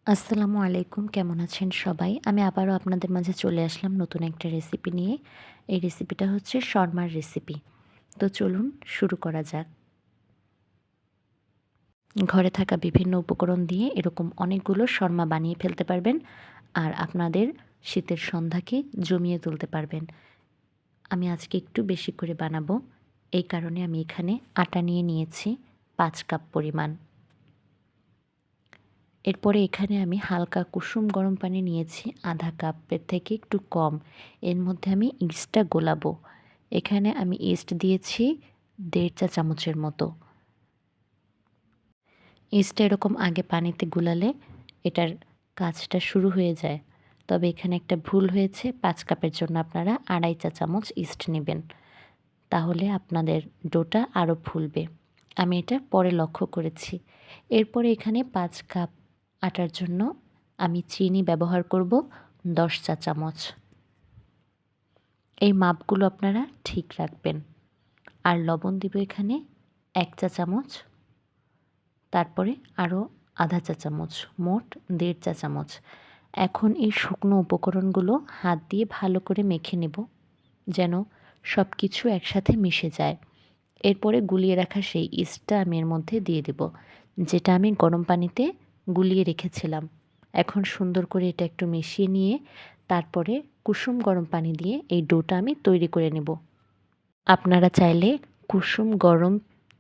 আসসালামু আলাইকুম। কেমন আছেন সবাই? আমি আবারও আপনাদের মাঝে চলে আসলাম নতুন একটা রেসিপি নিয়ে। এই রেসিপিটা হচ্ছে শর্মার রেসিপি। তো চলুন শুরু করা যাক। ঘরে থাকা বিভিন্ন উপকরণ দিয়ে এরকম অনেকগুলো শর্মা বানিয়ে ফেলতে পারবেন। আর আপনাদের শীতের সন্ধ্যাকে জমিয়ে তুলতে পারবেন। আমি আজকে একটু বেশি করে বানাবো। এই কারণে আমি এখানে আটা নিয়ে নিয়েছি ৫ কাপ পরিমাণ। এরপরে এখানে আমি হালকা কুসুম গরম পানি নিয়েছি আধা কাপের থেকে একটু কম। এর মধ্যে আমি ইস্টটা গোলাবো। এখানে আমি ইস্ট দিয়েছি ১.৫ চা চামচের মতো। ইস্টটা এরকম আগে পানিতে গুলালে এটার কাজটা শুরু হয়ে যায়। তবে এখানে একটা ভুল হয়েছে, ৫ কাপের জন্য আপনারা ২.৫ চা চামচ ইস্ট নেবেন। তাহলে আপনাদের ডোটা আরও ফুলবে। আমি এটা পরে লক্ষ্য করেছি। এরপরে এখানে ৫ কাপ আটার জন্য আমি চিনি ব্যবহার করব ১০ চা চামচ। এই মাপগুলো আপনারা ঠিক রাখবেন। আর লবণ দিব এখানে ১ চা চামচ, তারপরে আরও আধা চা চামচ, মোট ১.৫ চা চামচ। এখন এই শুকনো উপকরণগুলো হাত দিয়ে ভালো করে মেখে নেব, যেন সব কিছু একসাথে মিশে যায়। এরপরে গুলিয়ে রাখা সেই ইস্টটা আমি এর মধ্যে দিয়ে দেব, যেটা আমি গরম পানিতে গুলিয়ে রেখেছিলাম। এখন সুন্দর করে এটা একটু মিশিয়ে নিয়ে তারপরে কুসুম গরম পানি দিয়ে এই ডোটা আমি তৈরি করে নেব। আপনারা চাইলে কুসুম গরম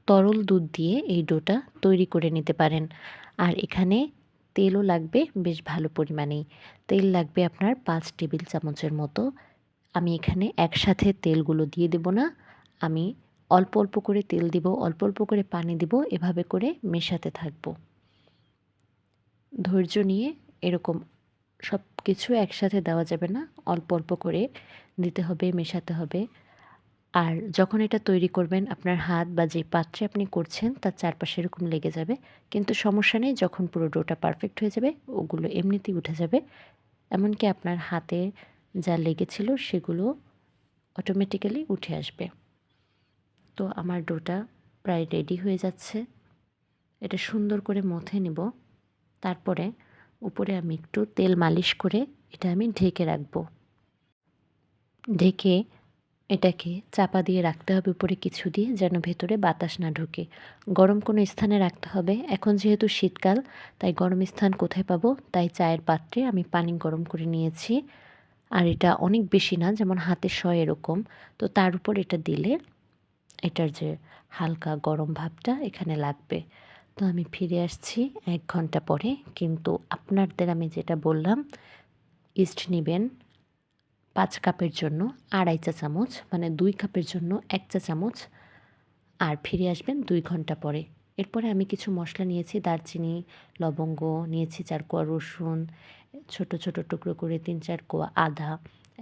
তরল দুধ দিয়ে এই ডোটা তৈরি করে নিতে পারেন। আর এখানে তেলও লাগবে বেশ ভালো পরিমাণেই। তেল লাগবে আপনার ৫ টেবিল চামচের মতো। আমি এখানে একসাথে তেলগুলো দিয়ে দেব না। আমি অল্প অল্প করে তেল দিব, অল্প অল্প করে পানি দিব, এভাবে করে মেশাতে থাকব। ধৈর্য নিয়ে এরকম সব কিছু একসাথে দেওয়া যাবে না, অল্প অল্প করে দিতে হবে, মেশাতে হবে। আর যখন এটা তৈরি করবেন আপনার হাত বা যে পাত্রে আপনি করছেন তার চারপাশে এরকম লেগে যাবে। কিন্তু সমস্যা নেই, যখন পুরো ডোটা পারফেক্ট হয়ে যাবে ওগুলো এমনিতেই উঠে যাবে। এমনকি আপনার হাতে যা লেগেছিল সেগুলো অটোমেটিক্যালি উঠে আসবে। তো আমার ডোটা প্রায় রেডি হয়ে যাচ্ছে। এটা সুন্দর করে মথে নেব। তারপরে উপরে আমি একটু তেল মালিশ করে এটা আমি ঢেকে রাখবো। ঢেকে এটাকে চাপা দিয়ে রাখতে হবে উপরে কিছু দিয়ে, যেন ভেতরে বাতাস না ঢোকে। গরম কোনো স্থানে রাখতে হবে। এখন যেহেতু শীতকাল, তাই গরম স্থান কোথায় পাবো, তাই চায়ের পাত্রে আমি পানি গরম করে নিয়েছি। আর এটা অনেক বেশি না, যেমন হাতে সয় এরকম। তো তার উপর এটা দিলে এটার যে হালকা গরম ভাবটা এখানে লাগবে। তো আমি ফিরে আসছি ১ ঘন্টা পরে। কিন্তু আপনাদের আমি যেটা বললাম, ইস্ট নিবেন ৫ কাপের জন্য ২.৫ চা চামচ, মানে ২ কাপের জন্য ১ চা চামচ। আর ফিরে আসবেন ২ ঘন্টা পরে। এরপরে আমি কিছু মশলা নিয়েছি, দারচিনি, লবঙ্গ নিয়েছি, ৪ কোয়া রসুন, ছোট ছোট টুকরো করে ৩-৪ কোয়া আদা।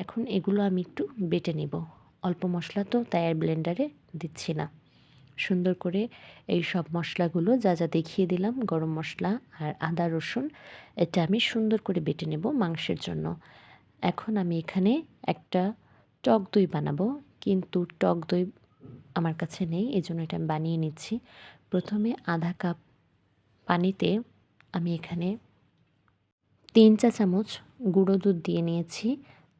এখন এগুলো আমি একটু বেটে নেব। অল্প মশলা তো, তাই আর ব্লেন্ডারে দিচ্ছি না। সুন্দর করে এই সব মশলাগুলো যা যা দেখিয়ে দিলাম, গরম মশলা আর আদা রসুন, এটা আমি সুন্দর করে বেটে নেব মাংসের জন্য। এখন আমি এখানে একটা টক দই বানাবো, কিন্তু টক দই আমার কাছে নেই, এজন্য এটা আমি বানিয়ে নিচ্ছি। প্রথমে আধা কাপ পানিতে আমি এখানে ৩ চা চামচ গুঁড়ো দুধ দিয়ে নিয়েছি।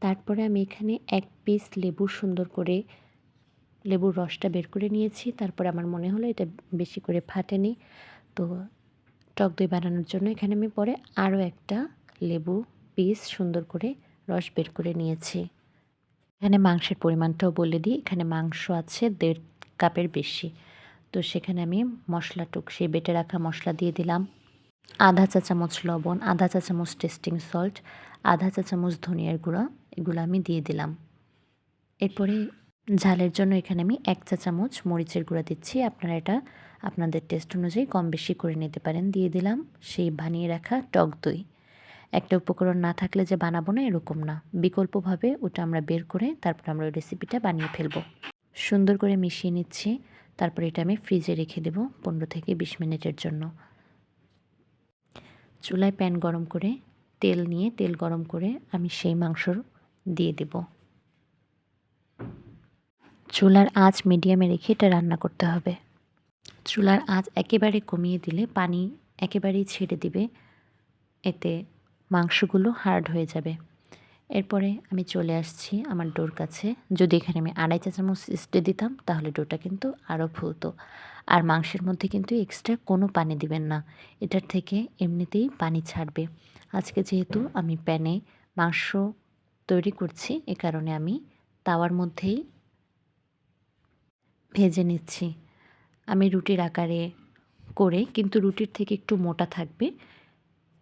তারপরে আমি এখানে ১ পিস লেবু সুন্দর করে লেবুর রসটা বের করে নিয়েছি। তারপরে আমার মনে হলো এটা বেশি করে ফাটেনি। তো টক দই বানানোর জন্য এখানে আমি পরে আরও একটা লেবু পিস সুন্দর করে রস বের করে নিয়েছি। এখানে মাংসের পরিমাণটাও বলে দিই। এখানে মাংস আছে ১.৫ কাপের বেশি। তো সেখানে আমি সেই বেটে রাখা মশলা দিয়ে দিলাম। আধা চা চামচ লবণ, আধা চা চামচ টেস্টিং সল্ট, আধা চা চামচ ধনিয়ার গুঁড়া, এগুলো আমি দিয়ে দিলাম। এরপরে ঝালের জন্য এখানে আমি ১ চা চামচ মরিচের গুঁড়া দিচ্ছি। আপনারা এটা আপনাদের টেস্ট অনুযায়ী কম বেশি করে নিতে পারেন। দিয়ে দিলাম সেই বানিয়ে রাখা টক দই। একটা উপকরণ না থাকলে যে বানাবো না এরকম না। বিকল্পভাবে ওটা আমরা বের করে তারপর আমরা ওই রেসিপিটা বানিয়ে ফেলবো। সুন্দর করে মিশিয়ে নিচ্ছি। তারপরে এটা আমি ফ্রিজে রেখে দেব ১৫ থেকে ২০ মিনিটের জন্য। চুলায় প্যান গরম করে তেল নিয়ে তেল গরম করে আমি সেই মাংস দিয়ে দেব। চুলার আঁচ মিডিয়ামে রেখে এটা রান্না করতে হবে। চুলার আঁচ একেবারে কমিয়ে দিলে পানি একেবারেই ছেড়ে দিবে। এতে মাংসগুলো হার্ড হয়ে যাবে। এরপরে আমি চলে আসছি আমার ডোর কাছে। যদি এখানে আমি ২.৫ চা চামচ ইস্ট দিতাম তাহলে ডোটা কিন্তু আরও ফুলতো। আর মাংসের মধ্যে কিন্তু এক্সট্রা কোনো পানি দিবেন না। এটার থেকে এমনিতেই পানি ছাড়বে। আজকে যেহেতু আমি প্যানে মাংস তৈরি করছি, এ কারণে আমি তাওয়ার মধ্যেই ভেজে নিচ্ছি। আমি রুটির আকারে করে, কিন্তু রুটির থেকে একটু মোটা থাকবে,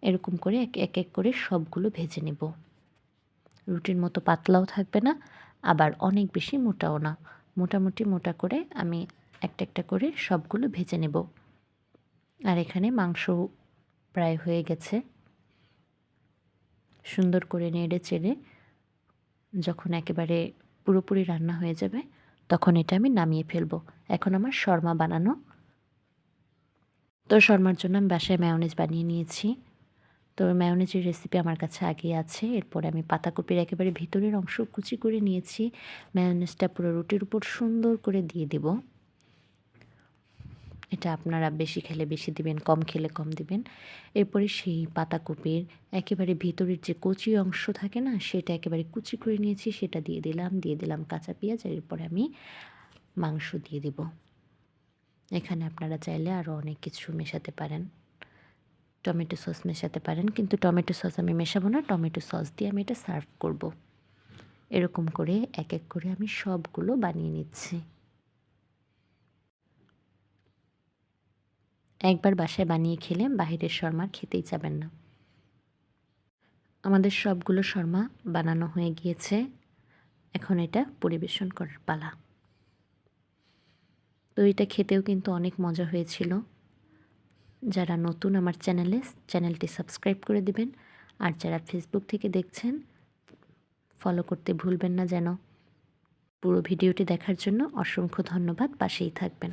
এরকম করে এক করে সবগুলো ভেজে নেব। রুটির মতো পাতলাও থাকবে না, আবার অনেক বেশি মোটাও না। মোটামুটি মোটা করে আমি একটা করে সবগুলো ভেজে নেব। আর এখানে মাংস প্রায় হয়ে গেছে। সুন্দর করে নেড়ে চেড়ে যখন একেবারে পুরোপুরি রান্না হয়ে যাবে, তখন এটা আমি নামিয়ে ফেলবো। এখন আমার শর্মা বানানো। তো শর্মার জন্য আমি বাসায় মেয়োনিজ বানিয়ে নিয়েছি। তো মেয়োনিজের রেসিপি আমার কাছে আগেই আছে। এরপরে আমি পাতাকপির একেবারে ভিতরের অংশ কুচি করে নিয়েছি। মেয়োনিজটা পুরো রুটির উপর সুন্দর করে দিয়ে দিব। এটা আপনারা বেশি খেলে বেশি দিবেন, কম খেলে কম দিবেন। এরপরে সেই পাতাকপির একেবারে ভিতরের যে কচি অংশ থাকে না, সেটা একেবারে কুচি করে নিয়েছি, সেটা দিয়ে দিলাম। দিয়ে দিলাম কাঁচা পেঁয়াজ। আর এরপরে আমি মাংস দিয়ে দিব। এখানে আপনারা চাইলে আরও অনেক কিছু মেশাতে পারেন। টমেটো সস মেশাতে পারেন, কিন্তু টমেটো সস আমি মেশাবো না। টমেটো সস দিয়ে আমি এটা সার্ভ করব। এরকম করে এক করে আমি সবগুলো বানিয়ে নিচ্ছি। একবার বাসায় বানিয়ে খেলে বাহিরের শর্মা খেতেই চাবেন না। আমাদের সবগুলো শর্মা বানানো হয়ে গিয়েছে। এখন এটা পরিবেশন করার পালা। তো এটা খেতেও কিন্তু অনেক মজা হয়েছিল। যারা নতুন আমার চ্যানেলটি সাবস্ক্রাইব করে দিবেন। আর যারা ফেসবুক থেকে দেখছেন, ফলো করতে ভুলবেন না যেন। পুরো ভিডিওটি দেখার জন্য অসংখ্য ধন্যবাদ। পাশেই থাকবেন।